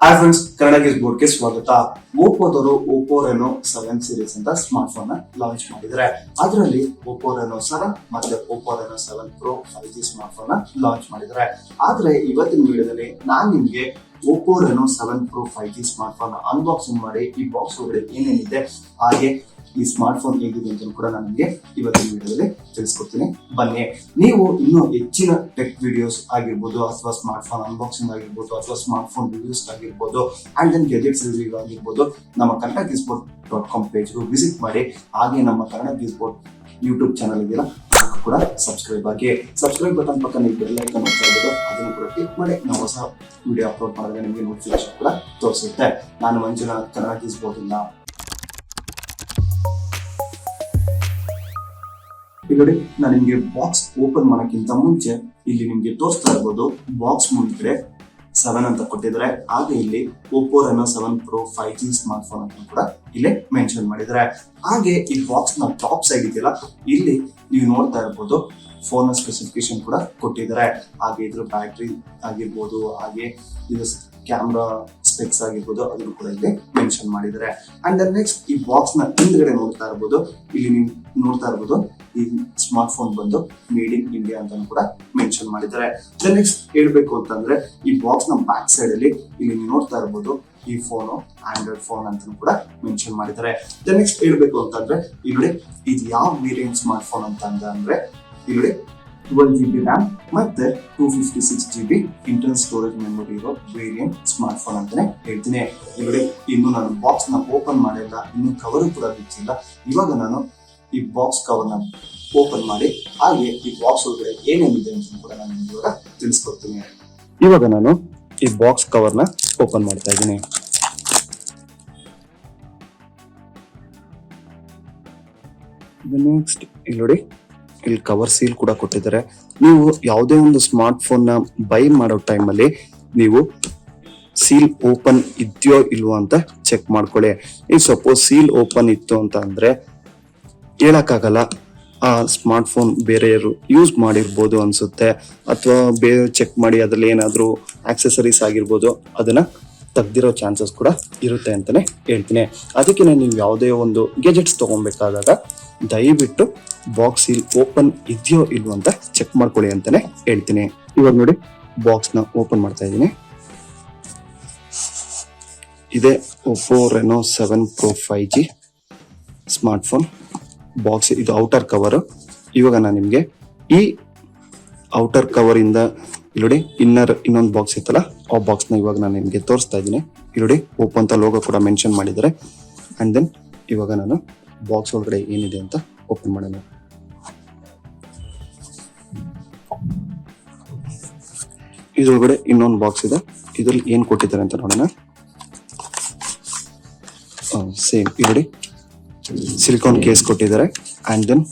Hi friends, Kannada ಗೇಸ್ ಬೋರ್ಡ್ಗೆ ಸ್ವಾಗತ. ಓಪೋದವರು Oppo Reno 7 series ಅಂತ smart phone ನ ಲಾಂಚ್ ಮಾಡಿದ್ದಾರೆ. ಅದರಲ್ಲಿ ಓಪೋ ರೆನೋ 7 ಮತ್ತೆ Oppo Reno 7 pro 5G smart phone ನ ಲಾಂಚ್ ಮಾಡಿದ್ದಾರೆ. ಆದ್ರೆ ಇವತ್ತಿನ ವಿಡಿಯೋದಲ್ಲಿ ನಾನು ನಿಮ್ಗೆ Oppo Reno 7 pro 5G smart phone unboxing ಮಾಡಿ ಈ ಬಾಕ್ಸ್ ಒಳಗಡೆ ಏನೇನಿದೆ ಹಾಗೆ ಈ ಸ್ಮಾರ್ಟ್ ಫೋನ್ ಹೇಗಿದೆ ಅಂತ ಕೂಡ ನಾನು ನಿಮಗೆ ಇವತ್ತಿನ ವಿಡಿಯೋದಲ್ಲಿ ತಿಳಿಸ್ಕೊಡ್ತೀನಿ. ಬನ್ನಿ, ನೀವು ಇನ್ನೂ ಹೆಚ್ಚಿನ ಟೆಕ್ ವಿಡಿಯೋಸ್ ಆಗಿರ್ಬೋದು ಅಥವಾ ಸ್ಮಾರ್ಟ್ ಫೋನ್ ಅನ್ಬಾಕ್ಸಿಂಗ್ ಆಗಿರ್ಬೋದು ಅಥವಾ ಸ್ಮಾರ್ಟ್ ಫೋನ್ ರಿವ್ಯೂಸ್ ಆಗಿರ್ಬೋದು ಅಂಡ್ ದೆನ್ ಗೆಜೆಟ್ಸ್ ರಿವ್ಯೂ ಆಗಿರ್ಬೋದು ನಮ್ಮ ಕನ್ನಡ ಗಿಸ್ಬೋರ್ಡ್.com ಪೇಜ್ ವಿಸಿಟ್ ಮಾಡಿ. ಹಾಗೆ ನಮ್ಮ ಕನ್ನಡ ಗಿಸ್ಬೋರ್ಡ್ ಯೂಟ್ಯೂಬ್ ಚಾನಲ್ ಇದೆಯಲ್ಲ ಕೂಡ ಸಬ್ಸ್ಕ್ರೈಬ್ ಆಗಿ. ಸಬ್ಸ್ಕ್ರೈಬ್ ಬಟನ್ ಪಕ್ಕ ನೀವು ಬೆಲ್ ಐಕಾನ್ ನೋಡ್ತಾ ಇರ್ಬೋದು, ಅದನ್ನು ಕೂಡ ಕ್ಲಿಕ್ ಮಾಡಿ ನಾವು ಹೊಸ ವಿಡಿಯೋ ಅಪ್ಲೋಡ್ ಮಾಡಿದ್ರೆ ನಿಮಗೆ ನೋಟಿಫಿಕೇಶನ್ ಕೂಡ ತೋರಿಸುತ್ತೆ. ನಾನು ಮಂಜುನಾಥ್, ಕನ್ನಡ ಗಿಸ್ಬೋರ್ಡ್ ಇಂದ. ಇಲ್ಲಿ ನೋಡಿ, ನಾನು ನಿಮ್ಗೆ ಬಾಕ್ಸ್ ಓಪನ್ ಮಾಡೋಕ್ಕಿಂತ ಮುಂಚೆ ಇಲ್ಲಿ ನಿಮ್ಗೆ ತೋರಿಸ್ತಾ ಇರ್ಬೋದು ಬಾಕ್ಸ್ ಮುಂದೆ 7 ಅಂತ ಕೊಟ್ಟಿದ್ದಾರೆ. ಹಾಗೆ ಇಲ್ಲಿ Oppo Reno 7 pro 5G smart phone ಅಂತ ಕೂಡ ಇಲ್ಲಿ ಮೆನ್ಷನ್ ಮಾಡಿದ್ದಾರೆ. ಹಾಗೆ ಈ ಬಾಕ್ಸ್ ನ ಟಾಪ್ ಸೈಡ್ ಇದೆಯಲ್ಲ, ಇಲ್ಲಿ ನೀವು ನೋಡ್ತಾ ಇರ್ಬೋದು ಫೋನ್ ಸ್ಪೆಸಿಫಿಕೇಶನ್ ಕೂಡ ಕೊಟ್ಟಿದ್ದಾರೆ. ಹಾಗೆ ಇದ್ರ ಬ್ಯಾಟ್ರಿ ಆಗಿರ್ಬೋದು, ಹಾಗೆ ಇದು ಕ್ಯಾಮ್ರಾ ಸ್ಪೆಕ್ಸ್ ಆಗಿರ್ಬೋದು, ಅದನ್ನು ಕೂಡ ಇಲ್ಲಿ ಮೆನ್ಷನ್ ಮಾಡಿದ್ದಾರೆ. ಅಂಡ್ ನೆಕ್ಸ್ಟ್ ಈ ಬಾಕ್ಸ್ ನ ಹಿಂದ್ಗಡೆ ನೋಡ್ತಾ ಇರ್ಬೋದು, ಇಲ್ಲಿ ನೀವು ನೋಡ್ತಾ ಇರ್ಬೋದು ಈ ಸ್ಮಾರ್ಟ್ ಫೋನ್ ಬಂದು ಮೇಡ್ ಇನ್ ಇಂಡಿಯಾ ಅಂತ ಕೂಡ ಮೆನ್ಷನ್ ಮಾಡಿದ್ದಾರೆ. ನೆಕ್ಸ್ಟ್ ಹೇಳ್ಬೇಕು ಅಂತಂದ್ರೆ ಈ ಬಾಕ್ಸ್ ನ ಬ್ಯಾಕ್ ಸೈಡ್ ಅಲ್ಲಿ ಇಲ್ಲಿ ನೀವು ನೋಡ್ತಾ ಇರ್ಬೋದು ಈ ಫೋನು ಆಂಡ್ರಾಯ್ಡ್ ಫೋನ್ ಅಂತ ಕೂಡ ಮೆನ್ಷನ್ ಮಾಡಿದ್ದಾರೆ. ನೆಕ್ಸ್ಟ್ ಹೇಳ್ಬೇಕು ಅಂತಂದ್ರೆ ಇಲ್ಲಿ ಇದು ಯಾವ ವೇರಿಯಂಟ್ ಸ್ಮಾರ್ಟ್ ಫೋನ್ ಅಂತ ಅಂದ್ರೆ ಇಲ್ಲಿ 12GB ರ್ಯಾಮ್ ಮತ್ತೆ 256GB ಇಂಟರ್ನಲ್ ಸ್ಟೋರೇಜ್ ಮೆಮೊರಿ ಇರೋ ವೇರಿಯಂಟ್ ಸ್ಮಾರ್ಟ್ ಫೋನ್ ಅಂತಾನೆ ಹೇಳ್ತೀನಿ. ಇಲ್ಲಿ ಇನ್ನು ನಾನು ಬಾಕ್ಸ್ ನ ಓಪನ್ ಮಾಡಿಲ್ಲ, ಇನ್ನು ಕವರ್ ಕೂಡ ಬಿಚ್ಚಿಲ್ಲ. ಇವಾಗ ನಾನು ಈ ಬಾಕ್ಸ್ ಕವರ್ ನ ಓಪನ್ ಮಾಡಿ ಹಾಗೆ ಈ ಬಾಕ್ಸ್ ಒಳಗಡೆ ಏನೇನಿದೆ ಅಂತ ಕೂಡ ನಾನು ಇವಾಗ ತಿಳಿಸ್ಕೊಡ್ತೀನಿ. ಇವಾಗ ನಾನು ಈ ಬಾಕ್ಸ್ ಕವರ್ ನ ಓಪನ್ ಮಾಡ್ತಾ ಇದ್ದೀನಿ. ನೆಕ್ಸ್ಟ್ ಇಲ್ಲಿ ನೋಡಿ, ಇಲ್ಲಿ ಕವರ್ ಸೀಲ್ ಕೂಡ ಕೊಟ್ಟಿದ್ದಾರೆ. ನೀವು ಯಾವುದೇ ಒಂದು ಸ್ಮಾರ್ಟ್ ಫೋನ್ ನ ಬೈ ಮಾಡೋ ಟೈಮ್ ಅಲ್ಲಿ ನೀವು ಸೀಲ್ ಓಪನ್ ಇದೆಯೋ ಇಲ್ವೋ ಅಂತ ಚೆಕ್ ಮಾಡ್ಕೊಳ್ಳಿ. ಈ ಸಪೋಸ್ ಸೀಲ್ ಓಪನ್ ಇತ್ತು ಅಂತ ಅಂದ್ರೆ ಹೇಳಕ್ಕಾಗಲ್ಲ, ಆ ಸ್ಮಾರ್ಟ್ ಫೋನ್ ಬೇರೆಯವರು ಯೂಸ್ ಮಾಡಿರ್ಬೋದು ಅನ್ಸುತ್ತೆ, ಅಥವಾ ಬೇರೆ ಚೆಕ್ ಮಾಡಿ ಅದ್ರಲ್ಲಿ ಏನಾದ್ರು ಆಕ್ಸೆಸರೀಸ್ ಆಗಿರ್ಬೋದು ಅದನ್ನ ತೆಗ್ದಿರೋ ಚಾನ್ಸಸ್ ಕೂಡ ಇರುತ್ತೆ ಅಂತಾನೆ ಹೇಳ್ತೀನಿ. ಅದಕ್ಕೆ ನೀವು ಯಾವುದೇ ಒಂದು ಗೆಜೆಟ್ಸ್ ತಗೊಬೇಕಾದಾಗ ದಯವಿಟ್ಟು ಬಾಕ್ಸ್ ಸೀಲ್ ಓಪನ್ ಇದೆಯೋ ಇಲ್ವೋ ಅಂತ ಚೆಕ್ ಮಾಡ್ಕೊಳ್ಳಿ ಅಂತಾನೆ ಹೇಳ್ತೀನಿ. ಇವಾಗ ನೋಡಿ, ಬಾಕ್ಸ್ ನ ಓಪನ್ ಮಾಡ್ತಾ ಇದ್ದೀನಿ. ಇದೆ Oppo Reno 7 pro 5G smart phone box. ಇದು ಔಟರ್ ಕವರ್. ಇವಾಗ ನಾನು ನಿಮ್ಗೆ ಈ ಔಟರ್ ಕವರ್ ಇಂದ ಇಲ್ಲಿ ಇನ್ನರ್ ಇನ್ನೊಂದು ಬಾಕ್ಸ್ ಇತ್ತಲ್ಲ, ಆ ಬಾಕ್ಸ್ ನ ಇವಾಗ ನಾನು ನಿಮ್ಗೆ ತೋರಿಸ್ತಾ ಇದ್ದೀನಿ. ಇಲ್ಲಿ ಓಪೋ ಅಂತ ಲೋಗೋ ಕೂಡ ಮೆನ್ಷನ್ ಮಾಡಿದ್ದಾರೆ. ಅಂಡ್ ದೆನ್ ಇವಾಗ ನಾನು ಬಾಕ್ಸ್ ಒಳಗಡೆ ಏನಿದೆ ಅಂತ ಓಪನ್ ಮಾಡೋಣ. ಇದ್ರೊಳಗಡೆ ಇನ್ನೊಂದು ಬಾಕ್ಸ್ ಇದೆ, ಇದ್ರಲ್ಲಿ ಏನ್ ಕೊಟ್ಟಿದ್ದಾರೆ ಅಂತ ನೋಡೋಣ. ಸೇಮ್ ಇಲ್ಲಿ ಸಿಲಿಕಾನ್ ಕೇಸ್ ಕೊಟ್ಟಿದ್ದಾರೆ. ಅಂಡ್ ದೆನ್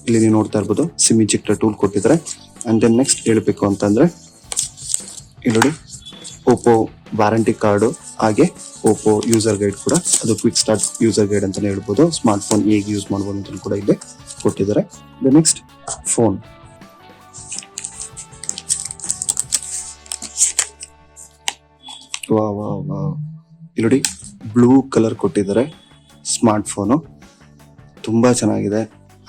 ಇಲ್ಲಿ ನೀವು ನೋಡ್ತಾ ಇರ್ಬೋದು ಸಿಮ್ ಇಜೆಕ್ಟರ್ ಟೂಲ್ ಕೊಟ್ಟಿದ್ದಾರೆ. ಅಂಡ್ ದೆನ್ ನೆಕ್ಸ್ಟ್ ಹೇಳ್ಬೇಕು ಅಂತಂದ್ರೆ ಇಲ್ಲಿ ಓಪೋ ವಾರಂಟಿ ಕಾರ್ಡು ಹಾಗೆ ಓಪೋ ಯೂಸರ್ ಗೈಡ್ ಕೂಡ, ಅದು ಕ್ವಿಕ್ ಸ್ಟಾರ್ಟ್ ಯೂಸರ್ ಗೈಡ್ ಅಂತಾನೆ ಹೇಳ್ಬೋದು. ಸ್ಮಾರ್ಟ್ ಫೋನ್ ಹೇಗೆ ಯೂಸ್ ಮಾಡ್ಬೋದು ಅಂತ ಕೂಡ ಇಲ್ಲಿ ಕೊಟ್ಟಿದ್ದಾರೆ. ನೆಕ್ಸ್ಟ್ ಫೋನ್, ಇಲ್ಲಿ ಬ್ಲೂ ಕಲರ್ ಕೊಟ್ಟಿದ್ದಾರೆ. ಸ್ಮಾರ್ಟ್ ಫೋನು ತುಂಬಾ ಚೆನ್ನಾಗಿದೆ.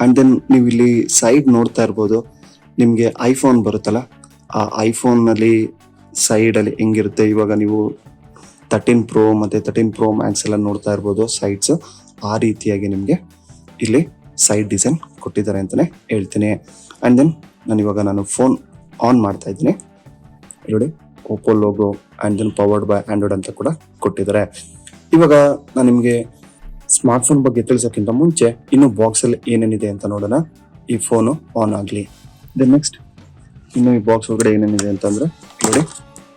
ಅಂಡ್ ದೆನ್ ನೀವು ಇಲ್ಲಿ ಸೈಡ್ ನೋಡ್ತಾ ಇರ್ಬೋದು, ನಿಮ್ಗೆ ಐಫೋನ್ ಬರುತ್ತಲ್ಲ, ಆ ಐಫೋನ್ ನಲ್ಲಿ ಸೈಡ್ ಅಲ್ಲಿ ಹೆಂಗಿರುತ್ತೆ, ಇವಾಗ ನೀವು 13 ಪ್ರೋ ಮತ್ತೆ 13 ಪ್ರೋ ಮ್ಯಾಕ್ಸ್ ಎಲ್ಲ ನೋಡ್ತಾ ಇರ್ಬೋದು ಸೈಡ್ಸ್, ಆ ರೀತಿಯಾಗಿ ನಿಮ್ಗೆ ಇಲ್ಲಿ ಸೈಡ್ ಡಿಸೈನ್ ಕೊಟ್ಟಿದ್ದಾರೆ ಅಂತಾನೆ ಹೇಳ್ತೀನಿ. ಅಂಡ್ ದೆನ್ ನಾನು ಫೋನ್ ಆನ್ ಮಾಡ್ತಾ ಇದ್ದೀನಿ. ನೋಡಿ, Oppo logo and then powered by Android ಅಂತ ಕೂಡ ಕೊಟ್ಟಿದ್ದಾರೆ. ಇವಾಗ ನಾನು ನಿಮ್ಗೆ ಸ್ಮಾರ್ಟ್ ಫೋನ್ ಬಗ್ಗೆ ತಿಳಿಸೋಕ್ಕಿಂತ ಮುಂಚೆ ಇನ್ನು ಬಾಕ್ಸ್ ಅಲ್ಲಿ ಏನೇನಿದೆ ಅಂತ ನೋಡೋಣ. ಈ ಫೋನು ಆನ್ ಆಗ್ಲಿ. ದೆನ್ ನೆಕ್ಸ್ಟ್ ಇನ್ನು ಈ ಬಾಕ್ಸ್ ಒಳಗಡೆ ಏನೇನಿದೆ ಅಂತಂದ್ರೆ ನೋಡಿ,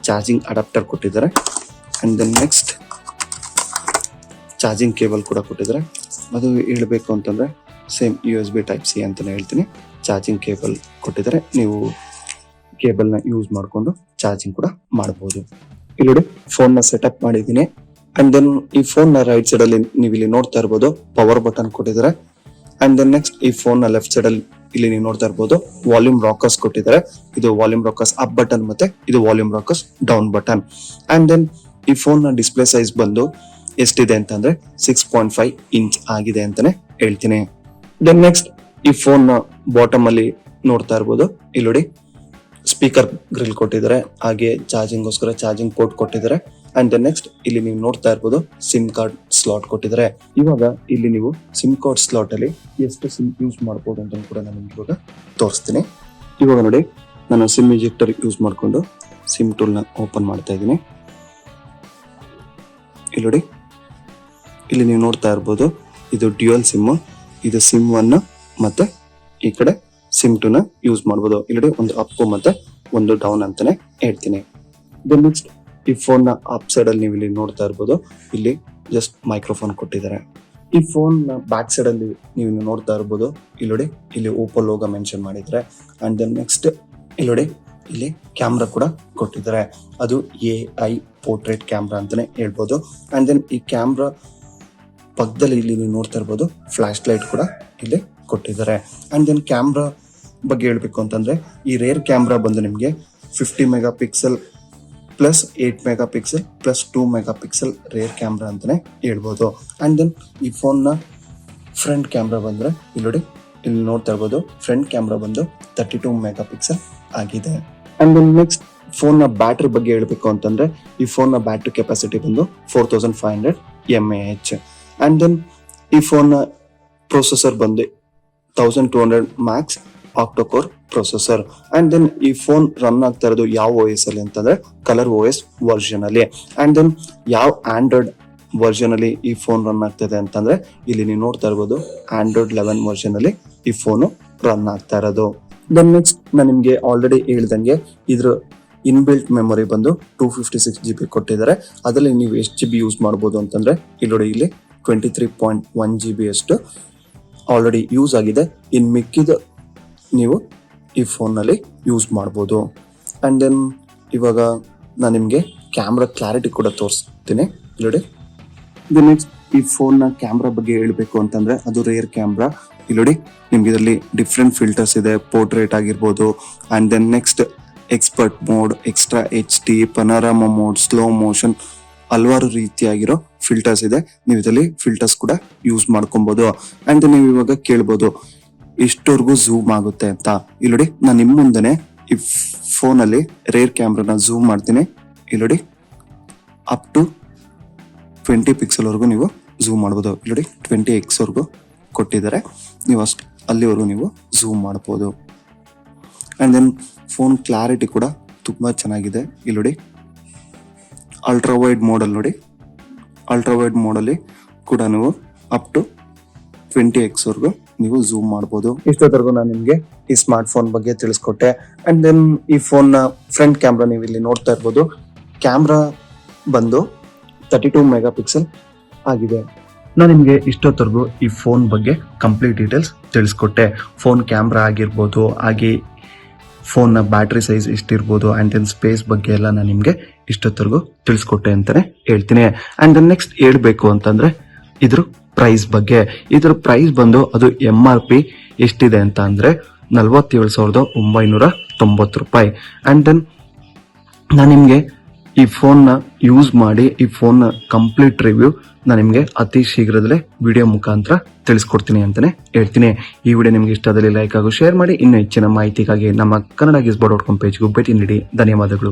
ಚಾರ್ಜಿಂಗ್ ಅಡಾಪ್ಟರ್ ಕೊಟ್ಟಿದ್ದಾರೆ. And then next charging cable ಕೂಡ ಕೊಟ್ಟಿದ್ದಾರೆ. ಅದು ಹೇಳ್ಬೇಕು ಅಂತಂದ್ರೆ ಸೇಮ್ USB ಟೈಪ್ ಸಿ ಅಂತಾನೆ ಹೇಳ್ತೀನಿ. ಚಾರ್ಜಿಂಗ್ ಕೇಬಲ್ ಕೊಟ್ಟಿದ್ದಾರೆ, ನೀವು ಕೇಬಲ್ ನ ಯೂಸ್ ಮಾಡ್ಕೊಂಡು ಚಾರ್ಜಿಂಗ್ ಕೂಡ ಮಾಡಬಹುದು. ಇಲ್ಲಿ ನೋಡಿ, ಫೋನ್ ನ ಸೆಟಪ್ ಮಾಡಿದ್ದೀನಿ. ಅಂಡ್ ದೆನ್ ಈ ಫೋನ್ ನ ರೈಟ್ ಸೈಡ್ ಅಲ್ಲಿ ನೀವು ಇಲ್ಲಿ ನೋಡ್ತಾ ಇರ್ಬೋದು ಪವರ್ ಬಟನ್ ಕೊಟ್ಟಿದ್ದಾರೆ. ಅಂಡ್ ದೆನ್ ನೆಕ್ಸ್ಟ್ ಈ ಫೋನ್ ನ ಲೆಫ್ಟ್ ಸೈಡ್ ಅಲ್ಲಿ ಇಲ್ಲಿ ನೀವು ನೋಡ್ತಾ ಇರ್ಬೋದು ವಾಲ್ಯೂಮ್ ರಾಕರ್ಸ್ ಕೊಟ್ಟಿದ್ದಾರೆ. ಇದು ವಾಲ್ಯೂಮ್ ರಾಕರ್ಸ್ ಅಪ್ ಬಟನ್ ಮತ್ತೆ ಇದು volume rockers down button. And then ಈ ಫೋನ್ ನ ಡಿಸ್ಪ್ಲೇ ಸೈಜ್ ಬಂದು ಎಷ್ಟಿದೆ ಅಂತಂದ್ರೆ 6.5 ಇಂಚ್ ಆಗಿದೆ ಅಂತಾನೆ ಹೇಳ್ತೀನಿ. ದೆನ್ ನೆಕ್ಸ್ಟ್ ಈ ಫೋನ್ ನ ಬಾಟಮ್ ಅಲ್ಲಿ ನೋಡ್ತಾ ಇರ್ಬೋದು, ಇಲ್ಲಿ ನೋಡಿ ಸ್ಪೀಕರ್ ಗ್ರಿಲ್ ಕೊಟ್ಟಿದ್ದಾರೆ, ಹಾಗೆ ಚಾರ್ಜಿಂಗ್ಗೋಸ್ಕರ ಚಾರ್ಜಿಂಗ್ ಪೋರ್ಟ್ ಕೊಟ್ಟಿದ್ದಾರೆ. ಅಂಡ್ ದೆನ್ ನೆಕ್ಸ್ಟ್ ಇಲ್ಲಿ ನೀವು ನೋಡ್ತಾ ಇರ್ಬೋದು ಸಿಮ್ ಕಾರ್ಡ್ ಸ್ಲಾಟ್ ಕೊಟ್ಟಿದ್ದಾರೆ. ಇವಾಗ ಇಲ್ಲಿ ನೀವು ಸಿಮ್ ಕಾರ್ಡ್ ಸ್ಲಾಟ್ ಅಲ್ಲಿ ಎಷ್ಟು ಸಿಮ್ ಯೂಸ್ ಮಾಡ್ಬೋದು ಅಂತ ಕೂಡ ನಾನು ನಿಮ್ಗೆ ಇವಾಗ ತೋರಿಸ್ತೀನಿ. ಇವಾಗ ನೋಡಿ ನಾನು ಸಿಮ್ ಇಜೆಕ್ಟರ್ ಯೂಸ್ ಮಾಡ್ಕೊಂಡು ಸಿಮ್ ಟೂಲ್ ನ ಓಪನ್ ಮಾಡ್ತಾ ಇದ್ದೀನಿ. ಇಲ್ಲಿ ನೋಡಿ, ಇಲ್ಲಿ ನೀವು ನೋಡ್ತಾ ಇರ್ಬೋದು ಇದು ಡ್ಯುಯಲ್ ಸಿಮ್, ಇದು ಸಿಮ್ 1 ಮತ್ತೆ ಈ ಕಡೆ ಸಿಮ್ 2 ನ ಯೂಸ್ ಮಾಡ್ಬೋದು. ಇಲ್ಲಿ ಒಂದು ಅಪ್ ಮತ್ತೆ ಒಂದು ಡೌನ್ ಅಂತಾನೆ ಹೇಳ್ತೀನಿ. ದೆನ್ ನೆಕ್ಸ್ಟ್ ಈ ಫೋನ್ ನ ಅಪ್ ಸೈಡ್ ಅಲ್ಲಿ ನೀವು ಇಲ್ಲಿ ನೋಡ್ತಾ ಇರ್ಬೋದು, ಇಲ್ಲಿ ಜಸ್ಟ್ ಮೈಕ್ರೋಫೋನ್ ಕೊಟ್ಟಿದ್ದಾರೆ. ಈ ಫೋನ್ ನ ಬ್ಯಾಕ್ ಸೈಡ್ ಅಲ್ಲಿ ನೀವು ನೋಡ್ತಾ ಇರ್ಬೋದು, ಇಲ್ಲಿ ನೋಡಿ ಇಲ್ಲಿ ಓಪೋ ಲೋಗೋ ಮೆನ್ಷನ್ ಮಾಡಿದ್ರೆ. ಅಂಡ್ ದೆನ್ ನೆಕ್ಸ್ಟ್ ಇಲ್ಲಿ ನೋಡಿ ಇಲ್ಲಿ ಕ್ಯಾಮ್ರಾ ಕೂಡ ಕೊಟ್ಟಿದ್ದಾರೆ, ಅದು AI ಪೋರ್ಟ್ರೇಟ್ ಕ್ಯಾಮ್ರಾ ಅಂತಾನೆ ಹೇಳ್ಬೋದು. ಅಂಡ್ ದೆನ್ ಈ ಕ್ಯಾಮ್ರಾ ಪಕ್ಕದಲ್ಲಿ ಇಲ್ಲಿ ನೀವು ನೋಡ್ತಾ ಇರ್ಬೋದು ಫ್ಲಾಶ್ ಲೈಟ್ ಕೂಡ ಇಲ್ಲಿ ಕೊಟ್ಟಿದ್ದಾರೆ. ಅಂಡ್ ದೆನ್ ಕ್ಯಾಮ್ರಾ ಬಗ್ಗೆ ಹೇಳ್ಬೇಕು ಅಂತಂದ್ರೆ ಈ ರೇರ್ ಕ್ಯಾಮ್ರಾ ಬಂದು ನಿಮಗೆ 50 mega pixel plus 8 mega pixel plus 2 mega pixel rare camera ಅಂತಾನೆ ಹೇಳ್ಬೋದು. ಅಂಡ್ ದೆನ್ ಈ ಫೋನ್ ನ ಫ್ರಂಟ್ ಕ್ಯಾಮ್ರಾ ಬಂದ್ರೆ ಇಲ್ಲಿ ನೋಡಿ ಇಲ್ಲಿ ನೋಡ್ತಾ ಇರ್ಬೋದು ಫ್ರಂಟ್ ಕ್ಯಾಮ್ರಾ ಬಂದು 32 ಮೆಗಾ ಪಿಕ್ಸೆಲ್ ಆಗಿದೆ. ಅಂಡ್ ದೆನ್ ನೆಕ್ಸ್ಟ್ ಫೋನ್ ನ ಬ್ಯಾಟರಿ ಬಗ್ಗೆ ಹೇಳ್ಬೇಕು ಅಂತಂದ್ರೆ ಈ ಫೋನ್ ನ ಬ್ಯಾಟರಿ ಕೆಪಾಸಿಟಿ ಬಂದು 4500 mAh. ಅಂಡ್ ದೆನ್ ಈ ಫೋನ್ ನ ಪ್ರೊಸೆಸರ್ ಬಂದು 1200 max octa core processor. And then ಈ ಫೋನ್ ರನ್ ಆಗ್ತಾ ಇರೋದು ಯಾವ OS ಅಲ್ಲಿ ಅಂತಂದ್ರೆ ಕಲರ್ OS ವರ್ಷನ್ ಅಲ್ಲಿ. ಅಂಡ್ ದೆನ್ ಯಾವ ಆಂಡ್ರಾಯ್ಡ್ ವರ್ಷನ್ ಅಲ್ಲಿ ಈ ಫೋನ್ ರನ್ ಆಗ್ತದೆ ಅಂತಂದ್ರೆ ಇಲ್ಲಿ ನೀವು ನೋಡ್ತಾ ಇರ್ಬೋದು ಆಂಡ್ರಾಯ್ಡ್ 11 ವರ್ಷನ್ ಅಲ್ಲಿ ಈ ಫೋನ್ ರನ್ ಆಗ್ತಾ ಇರೋದು. ದೆನ್ ನೆಕ್ಸ್ಟ್ ನಾನು ನಿಮ್ಗೆ ಆಲ್ರೆಡಿ ಹೇಳ್ದಂಗೆ ಇದ್ರ ಇನ್ಬಿಲ್ಟ್ ಮೆಮೊರಿ ಬಂದು 256 GB ಕೊಟ್ಟಿದ್ದಾರೆ. ಅದರಲ್ಲಿ ನೀವು ಎಷ್ಟು GB ಯೂಸ್ ಮಾಡ್ಬೋದು ಅಂತಂದ್ರೆ ಇಲ್ಲಿ ನೋಡಿ ಇಲ್ಲಿ 23.1 GB ಅಷ್ಟು ಆಲ್ರೆಡಿ ಯೂಸ್ ಆಗಿದೆ. ಇನ್ ಮಿಕ್ಕಿದ ನೀವು ಈ ಫೋನ್ ನಲ್ಲಿ ಯೂಸ್ ಮಾಡ್ಬೋದು. ಅಂಡ್ ದೆನ್ ಇವಾಗ ನಾನು ನಿಮ್ಗೆ ಕ್ಯಾಮ್ರಾ ಕ್ಲಾರಿಟಿ ಕೂಡ ತೋರಿಸ್ತೀನಿ ನೋಡಿ. ದೆನ್ ನೆಕ್ಸ್ಟ್ ಈ ಫೋನ್ ನ ಕ್ಯಾಮ್ರಾ ಬಗ್ಗೆ ಹೇಳ್ಬೇಕು ಅಂತಂದ್ರೆ ಅದು ರೇರ್ ಕ್ಯಾಮ್ರಾ. ಇಲ್ಲಿ ನೋಡಿ ನಿಮ್ಗೆ ಇದರಲ್ಲಿ ಡಿಫ್ರೆಂಟ್ ಫಿಲ್ಟರ್ಸ್ ಇದೆ, ಪೋರ್ಟ್ರೇಟ್ ಆಗಿರ್ಬೋದು, and then next expert mode, extra HD, panorama mode, slow motion, ಹಲವಾರು ರೀತಿಯಾಗಿರೋ ಫಿಲ್ಟರ್ಸ್ ಇದೆ. ನೀವು ಇದರಲ್ಲಿ ಫಿಲ್ಟರ್ಸ್ ಕೂಡ ಯೂಸ್ ಮಾಡ್ಕೊಬಹುದು. ಅಂಡ್ ನೀವು ಇವಾಗ ಕೇಳ್ಬೋದು ಇಷ್ಟವರೆಗೂ ಝೂಮ್ ಆಗುತ್ತೆ ಅಂತ. ಇಲ್ಲಿ ನೋಡಿ ನಾನು ನಿಮ್ಮ ಮುಂದೆನೆ ಈ ಫೋನ್ ಅಲ್ಲಿ ರೇರ್ ಕ್ಯಾಮ್ರಾನ ಝೂಮ್ ಮಾಡ್ತೀನಿ. ಇಲ್ಲಿ ನೋಡಿ ಅಪ್ ಟು 20 ಪಿಕ್ಸೆಲ್ ವರೆಗೂ ನೀವು ಝೂಮ್ ಮಾಡ್ಬೋದು. ಇಲ್ಲಿ ನೋಡಿ 20x ವರೆಗೂ ಕೊಟ್ಟಿದ್ದಾರೆ, ನೀವು ಅಷ್ಟು ಅಲ್ಲಿವರೆಗೂ ನೀವು ಝೂಮ್ ಮಾಡ್ಬೋದು. ಅಂಡ್ ದೆನ್ ಫೋನ್ ಕ್ಲಾರಿಟಿ ಕೂಡ ತುಂಬಾ ಚೆನ್ನಾಗಿದೆ. ಇಲ್ಲಿ ನೋಡಿ ಅಲ್ಟ್ರಾ ವೈಡ್ ಮೋಡಲ್ ನೋಡಿ, ಅಲ್ಟ್ರಾ ವೈಡ್ ಮೋಡಲ್ಲಿ ಕೂಡ ನೀವು ಅಪ್ ಟು 20x ವರೆಗೂ ನೀವು ಝೂಮ್ ಮಾಡ್ಬೋದು. ಇಷ್ಟೊತ್ತರೆಗೂ ನಾನು ನಿಮ್ಗೆ ಈ ಸ್ಮಾರ್ಟ್ ಫೋನ್ ಬಗ್ಗೆ ತಿಳಿಸ್ಕೊಟ್ಟೆ. ಅಂಡ್ ದೆನ್ ಈ ಫೋನ್ ನ ಫ್ರಂಟ್ ಕ್ಯಾಮ್ರಾ ನೀವು ಇಲ್ಲಿ ನೋಡ್ತಾ ಇರ್ಬೋದು, ಕ್ಯಾಮ್ರಾ ಬಂದು 32 ಮೆಗಾ ಪಿಕ್ಸೆಲ್ ಆಗಿದೆ. ನಾನು ನಿಮ್ಗೆ ಇಷ್ಟೊತ್ತರೆಗೂ ಈ ಫೋನ್ ಬಗ್ಗೆ ಕಂಪ್ಲೀಟ್ ಡೀಟೇಲ್ಸ್ ತಿಳಿಸ್ಕೊಟ್ಟೆ. ಫೋನ್ ಕ್ಯಾಮ್ರಾ ಆಗಿರ್ಬೋದು, ಹಾಗೆ ಫೋನ್ ನ ಬ್ಯಾಟ್ರಿ ಸೈಜ್ ಇಷ್ಟಿರ್ಬೋದು, ಅಂಡ್ ದೆನ್ ಸ್ಪೇಸ್ ಬಗ್ಗೆ ಎಲ್ಲ ನಾನು ನಿಮ್ಗೆ ಇಷ್ಟೊತ್ತರೆಗೂ ತಿಳಿಸ್ಕೊಟ್ಟೆ ಅಂತಾನೆ ಹೇಳ್ತೀನಿ. ಅಂಡ್ ದೆನ್ ನೆಕ್ಸ್ಟ್ ಹೇಳ್ಬೇಕು ಅಂತಂದ್ರೆ ಇದ್ರ ಪ್ರೈಸ್ ಬಗ್ಗೆ. ಇದ್ರ ಪ್ರೈಸ್ ಬಂದು ಅದು MRP ಎಷ್ಟಿದೆ ಅಂತ ಅಂದ್ರೆ 47,990 ರೂಪಾಯಿ. ಅಂಡ್ ದೆನ್ ನಾನು ನಿಮ್ಗೆ ಈ ಫೋನ್ ನ ಯೂಸ್ ಮಾಡಿ ಈ ಫೋನ್ ನ ಕಂಪ್ಲೀಟ್ ರಿವ್ಯೂ ನಾನು ನಿಮ್ಗೆ ಅತಿ ಶೀಘ್ರದಲ್ಲೇ ವಿಡಿಯೋ ಮುಖಾಂತರ ತಿಳಿಸ್ಕೊಡ್ತೀನಿ ಅಂತಾನೆ ಹೇಳ್ತೀನಿ. ಈ ವಿಡಿಯೋ ನಿಮ್ಗೆ ಇಷ್ಟ ಆದಲ್ಲಿ ಲೈಕ್ ಹಾಗೂ ಶೇರ್ ಮಾಡಿ. ಇನ್ನು ಹೆಚ್ಚಿನ ಮಾಹಿತಿಗಾಗಿ ನಮ್ಮ ಕನ್ನಡ ಗಿಸ್ಬೋ.com ಪೇಜ್ಗೂ ಭೇಟಿ ನೀಡಿ. ಧನ್ಯವಾದಗಳು.